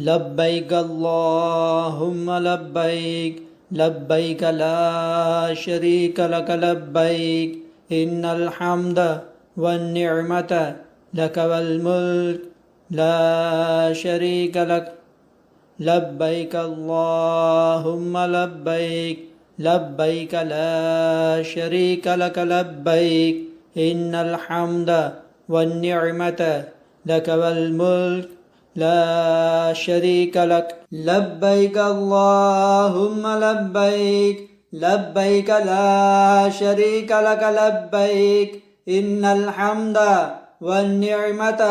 لبيك اللهم لبيك لبيك لا شريك لك لبيك إن الحمد والنعمة لك والملك لا شريك لك لبيك اللهم لبيك لبيك لا شريك لك لبيك إن الحمد والنعمة لك والملك لا شريك لك لبيك اللهم لبيك لبيك لا شريك لك لبيك إن الحمد والنعمة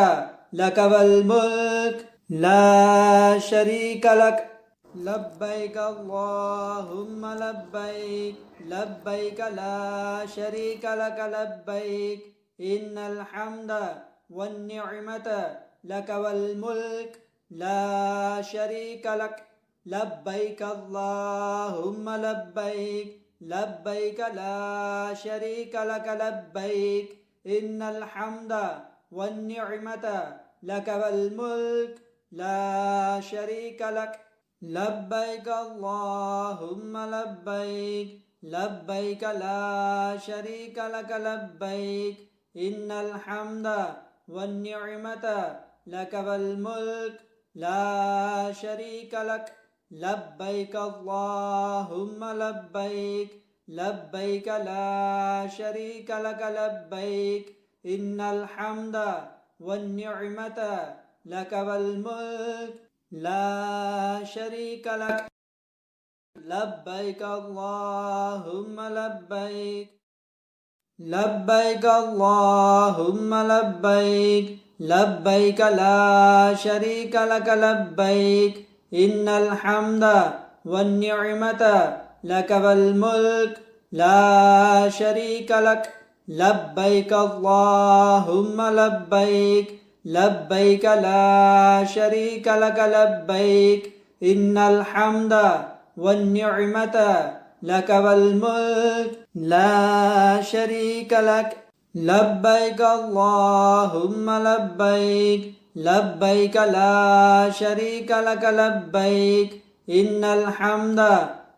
لك والملك لا شريك لك لبيك اللهم لبيك لبيك لا شريك لك لبيك إن الحمد والنعمة لك والملك لا شريك لك لبيك اللهم لبيك لبيك لا شريك لك لبيك إن الحمد والنعمة لك والملك لا شريك لك لبيك اللهم لبيك لبيك لا شريك لك لبيك إن الحمد والنعمة لك والملك لا شريك لك لبيك اللهم لبيك لبيك لا شريك لك لبيك إن الحمد والنعمة لك والملك لا شريك لك لبيك اللهم لبيك لبيك اللهم لبيك لبيك لا شريك لك لبيك إن الحمد والنعمة لك والملك لا شريك لك لبيك اللهم لبيك لبيك لا شريك لك لبيك إن الحمد والنعمة لك والملك لا شريك لك لبيك اللهم لبيك لبيك لا شريك لك لبيك إن الحمد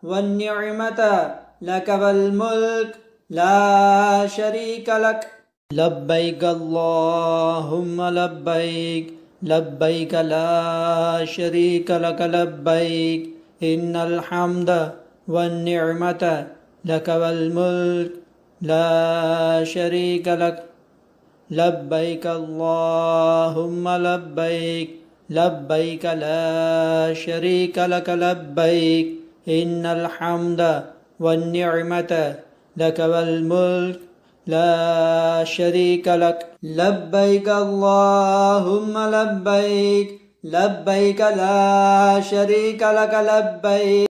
والنعمة لك والملك لا شريك لك لبيك اللهم لبيك لبيك لا شريك لك لبيك إن الحمد والنعمة لك والملك لا شريك لك لبيك اللهم لبيك لبيك لا شريك لك لبيك إن الحمد والنعمة لك والملك لا شريك لك لبيك اللهم لبيك لبيك لا شريك لك لبيك